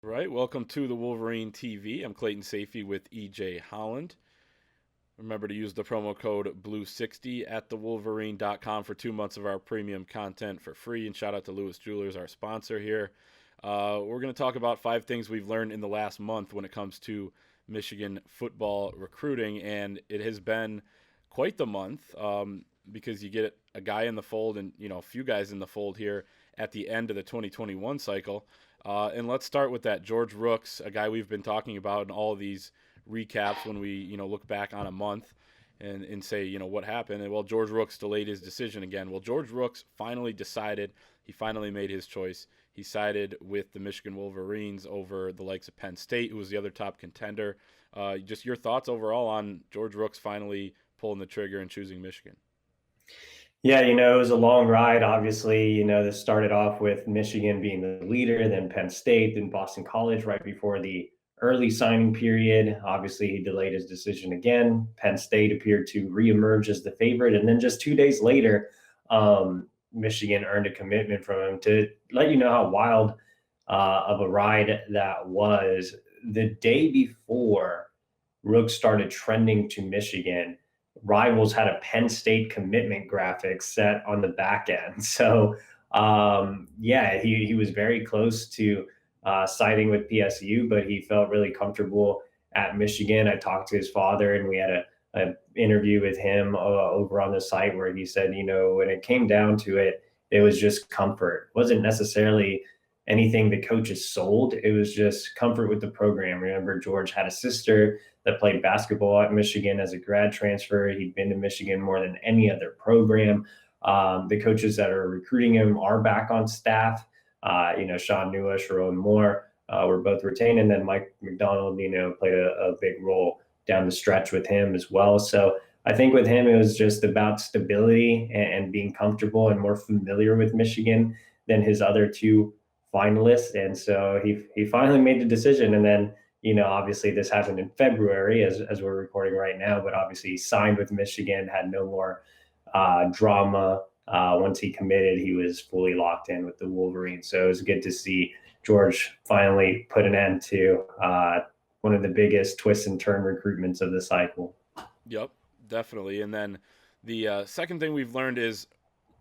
Right, welcome to the Wolverine TV. I'm Clayton Sayfie with EJ Holland. Remember to use the promo code BLUE60 at thewolverine.com for 2 months of our premium content for free. And shout out to Lewis Jewelers, our sponsor here. We're going to talk about 5 things we've learned in the last month when it comes to Michigan football recruiting. And it has been quite the month because you get a guy in the fold and, a few guys in the fold here at the end of the 2021 cycle. And let's start with that. George Rooks, a guy we've been talking about in all of these recaps when we, look back on a month and say, what happened. And well, George Rooks delayed his decision again. Well, George Rooks finally decided. He finally made his choice. He sided with the Michigan Wolverines over the likes of Penn State, who was the other top contender. Just your thoughts overall on George Rooks finally pulling the trigger and choosing Michigan. Yeah, it was a long ride. Obviously, this started off with Michigan being the leader, then Penn State, then Boston College right before the early signing period. Obviously, he delayed his decision again. Penn State appeared to reemerge as the favorite. And then just 2 days later, Michigan earned a commitment from him to let you know how wild of a ride that was. The day before Rooks started trending to Michigan, Rivals had a Penn State commitment graphic set on the back end. So, yeah, he was very close to siding with PSU, but he felt really comfortable at Michigan. I talked to his father, and we had a interview with him over on the site where he said, when it came down to it, it was just comfort. It wasn't necessarily anything the coaches sold. It was just comfort with the program. Remember, George had a sister that played basketball at Michigan as a grad transfer. He'd been to Michigan more than any other program. The coaches that are recruiting him are back on staff. Sean Nua, Sharon Moore were both retained, and then Mike McDonald, played a big role down the stretch with him as well. So I think with him, it was just about stability and being comfortable and more familiar with Michigan than his other two finalists. And so he finally made the decision. And then, obviously this happened in February as we're recording right now, but obviously he signed with Michigan, had no more drama. Once he committed, he was fully locked in with the Wolverines. So it was good to see George finally put an end to one of the biggest twist and turn recruitments of the cycle. Yep, definitely. And then the second thing we've learned is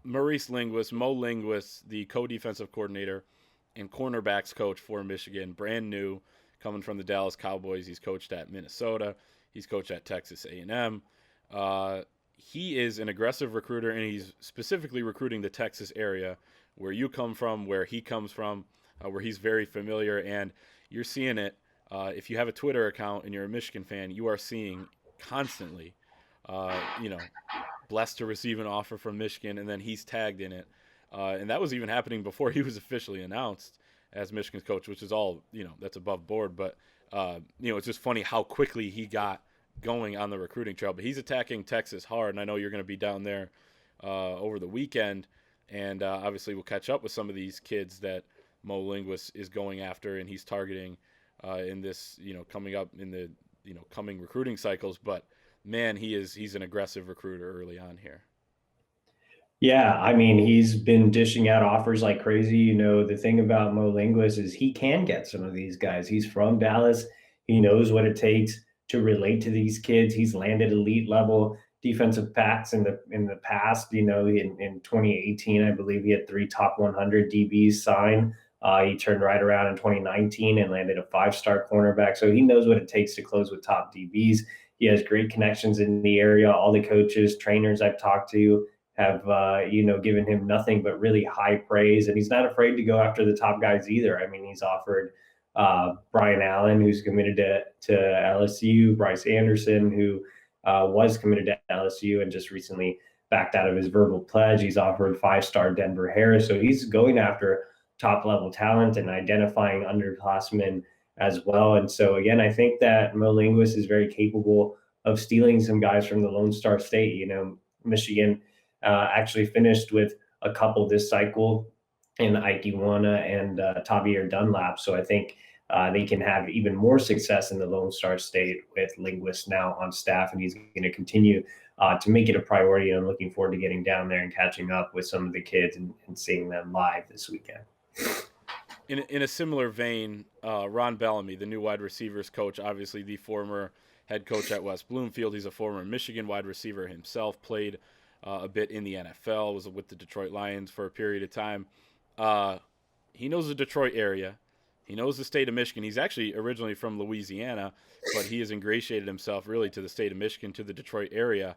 Maurice Lingus, Mo Lingus, the co-defensive coordinator and cornerbacks coach for Michigan, brand new, coming from the Dallas Cowboys. He's coached at Minnesota. He's coached at Texas A&M. He is an aggressive recruiter, and he's specifically recruiting the Texas area, where you come from, where he comes from, where he's very familiar, and you're seeing it. If you have a Twitter account and you're a Michigan fan, you are seeing constantly, uh, you know, blessed to receive an offer from Michigan, and then he's tagged in it. And that was even happening before he was officially announced as Michigan's coach, which is all, that's above board. But, it's just funny how quickly he got going on the recruiting trail. But he's attacking Texas hard, and I know you're going to be down there over the weekend. And obviously, we'll catch up with some of these kids that Mo Linguist is going after and he's targeting in this, coming up in the, coming recruiting cycles. But man, he's an aggressive recruiter early on here. Yeah, I mean, he's been dishing out offers like crazy. The thing about Mo Linguist is he can get some of these guys. He's from Dallas. He knows what it takes to relate to these kids. He's landed elite level defensive backs in the past. In 2018, I believe he had three top 100 DBs sign. He turned right around in 2019 and landed a five-star cornerback. So he knows what it takes to close with top DBs. He has great connections in the area. All the coaches, trainers I've talked to have given him nothing but really high praise, and he's not afraid to go after the top guys either. I mean, he's offered Brian Allen, who's committed to LSU, Bryce Anderson, who was committed to LSU and just recently backed out of his verbal pledge. He's offered five-star Denver Harris, so he's going after top level talent and identifying underclassmen as well. And so again, I think that Mo Linguist is very capable of stealing some guys from the Lone Star State. Michigan actually finished with a couple this cycle in Ike Iwana and Tavier Dunlap. So I think they can have even more success in the Lone Star State with Linguist now on staff, and he's going to continue to make it a priority. And I'm looking forward to getting down there and catching up with some of the kids and seeing them live this weekend. in a similar vein, Ron Bellamy, the new wide receivers coach, obviously the former head coach at West Bloomfield. He's a former Michigan wide receiver himself. Played a bit in the NFL. Was with the Detroit Lions for a period of time. Uh, he knows the Detroit area. He knows the state of Michigan. He's actually originally from Louisiana, but he has ingratiated himself really to the state of Michigan, to the Detroit area.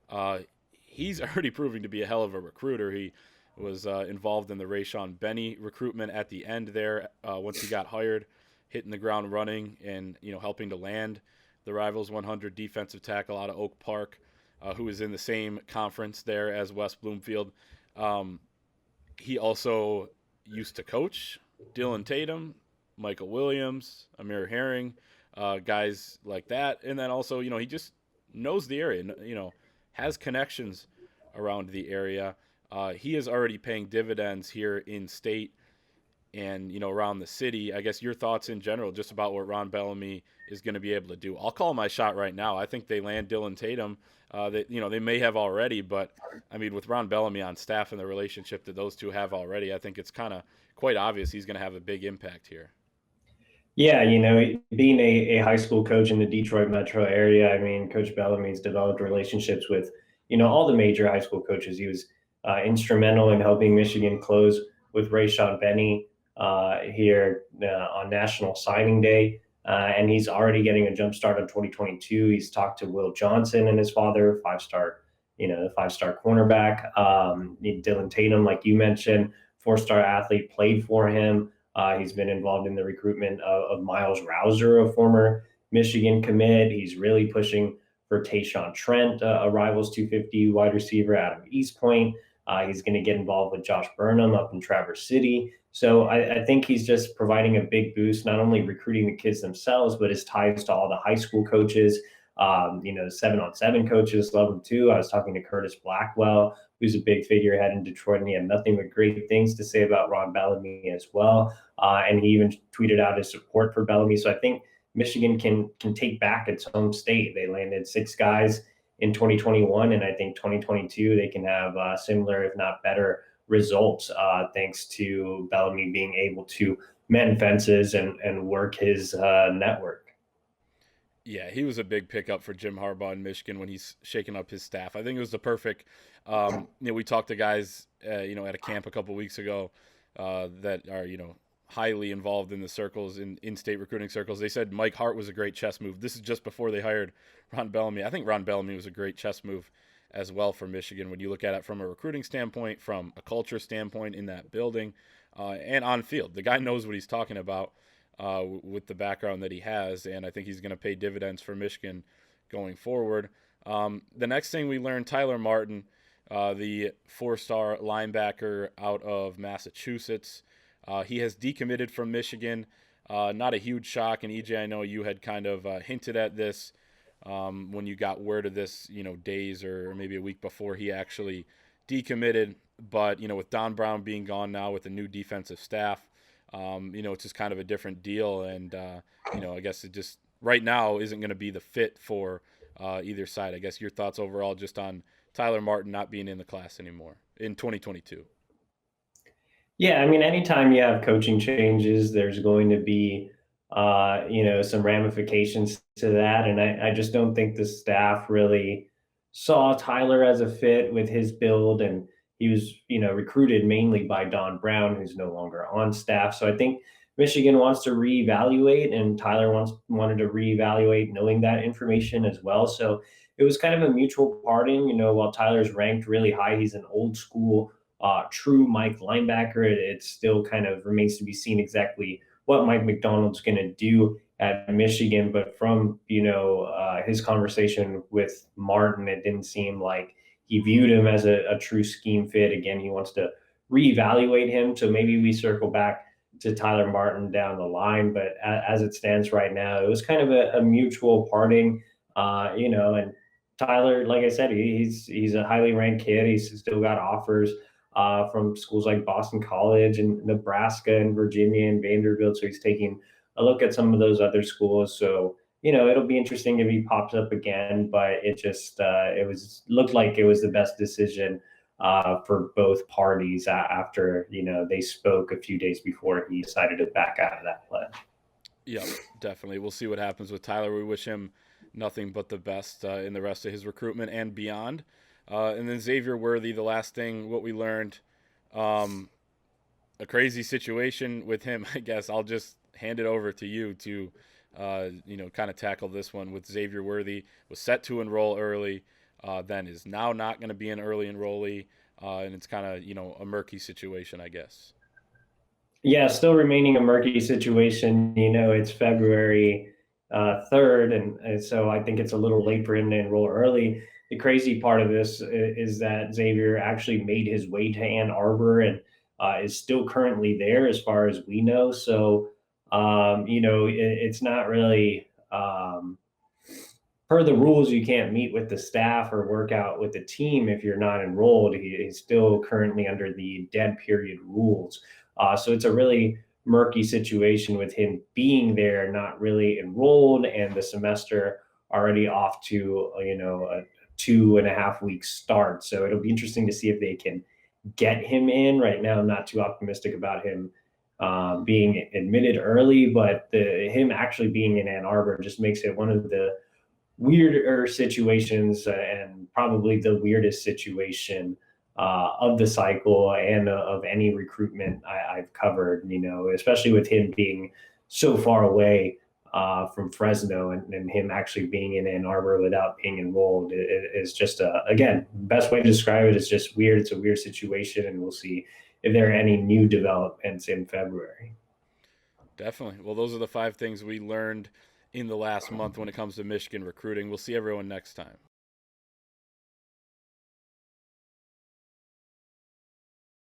Uh, he's already proving to be a hell of a recruiter. He was involved in the Rayshon Benny recruitment at the end there. Once he got hired, hitting the ground running and helping to land the Rivals 100 defensive tackle out of Oak Park, who is in the same conference there as West Bloomfield. He also used to coach Dylan Tatum, Michael Williams, Amir Herring, guys like that, and then also he just knows the area. Has connections around the area. He is already paying dividends here in state and around the city. I guess your thoughts in general just about what Ron Bellamy is going to be able to do. I'll call my shot right now. I think they land Dylan Tatum. They may have already, but I mean with Ron Bellamy on staff and the relationship that those two have already, I think it's kind of quite obvious he's going to have a big impact here. Yeah, being a high school coach in the Detroit metro area, I mean, Coach Bellamy's developed relationships with, all the major high school coaches. He was instrumental in helping Michigan close with Rayshon Benny here on National Signing Day. And he's already getting a jump start on 2022. He's talked to Will Johnson and his father, the 5-star cornerback. Dylan Tatum, like you mentioned, 4-star athlete, played for him. He's been involved in the recruitment of Miles Rouser, a former Michigan commit. He's really pushing for Tayshawn Trent, a Rivals 250 wide receiver out of East Point. He's going to get involved with Josh Burnham up in Traverse City. So I think he's just providing a big boost, not only recruiting the kids themselves, but his ties to all the high school coaches. The 7-on-7 coaches love him too. I was talking to Curtis Blackwell, who's a big figurehead in Detroit, and he had nothing but great things to say about Ron Bellamy as well. And he even tweeted out his support for Bellamy. So I think Michigan can take back its home state. They landed 6 guys in 2021, and I think 2022 they can have similar, if not better, results thanks to Bellamy being able to mend fences and work his network. Yeah, he was a big pickup for Jim Harbaugh in Michigan when he's shaking up his staff. I think it was the perfect. We talked to guys, at a camp a couple weeks ago that are, highly involved in the circles, in-state recruiting circles. They said Mike Hart was a great chess move. This is just before they hired Ron Bellamy. I think Ron Bellamy was a great chess move as well for Michigan when you look at it from a recruiting standpoint, from a culture standpoint in that building, and on field. The guy knows what he's talking about. With the background that he has, and I think he's going to pay dividends for Michigan going forward. The next thing we learned, Tyler Martin, the 4-star linebacker out of Massachusetts, he has decommitted from Michigan. Not a huge shock, and EJ, I know you had kind of hinted at this when you got word of this, days or maybe a week before he actually decommitted. But, with Don Brown being gone now with a new defensive staff, it's just kind of a different deal. And, I guess it just right now isn't going to be the fit for either side. I guess your thoughts overall just on Tyler Martin not being in the class anymore in 2022. Yeah, I mean, anytime you have coaching changes, there's going to be, some ramifications to that. And I just don't think the staff really saw Tyler as a fit with his build. And he was, recruited mainly by Don Brown, who's no longer on staff. So I think Michigan wants to reevaluate, and Tyler wanted to reevaluate knowing that information as well. So it was kind of a mutual parting. While Tyler's ranked really high, he's an old school true Mike linebacker. It still kind of remains to be seen exactly what Mike McDonald's going to do at Michigan. But from his conversation with Martin, it didn't seem like he viewed him as a true scheme fit. Again, he wants to reevaluate him. So maybe we circle back to Tyler Martin down the line. But as it stands right now, it was kind of a mutual parting. And Tyler, like I said, he's a highly ranked kid. He's still got offers from schools like Boston College and Nebraska and Virginia and Vanderbilt. So he's taking a look at some of those other schools. So, it'll be interesting if he pops up again, but it just, looked like it was the best decision for both parties after they spoke a few days before he decided to back out of that plan. Yep, definitely. We'll see what happens with Tyler. We wish him nothing but the best in the rest of his recruitment and beyond. And then Xavier Worthy, the last thing, what we learned, um, a crazy situation with him. I guess I'll just hand it over to you to, kind of tackle this one with Xavier Worthy. Was set to enroll early, then is now not going to be an early enrollee, and it's kind of a murky situation, I guess. Yeah, still remaining a murky situation. It's February 3rd, and so I think it's a little late for him to enroll early. The crazy part of this is that Xavier actually made his way to Ann Arbor and is still currently there, as far as we know. So, it's not really. Per the rules, you can't meet with the staff or work out with the team if you're not enrolled. He's still currently under the dead period rules. So it's a really murky situation with him being there, not really enrolled, and the semester already off to a 2.5 week start. So it'll be interesting to see if they can get him in. Right now, I'm not too optimistic about him being admitted early, but him actually being in Ann Arbor just makes it one of the weirder situations, and probably the weirdest situation of the cycle and of any recruitment I've covered, especially with him being so far away from Fresno, and him actually being in Ann Arbor without being enrolled is just, again, best way to describe it is just weird. It's a weird situation, and we'll see if there are any new developments in February. Definitely. Well, those are the five things we learned in the last month when it comes to Michigan recruiting. We'll see everyone next time.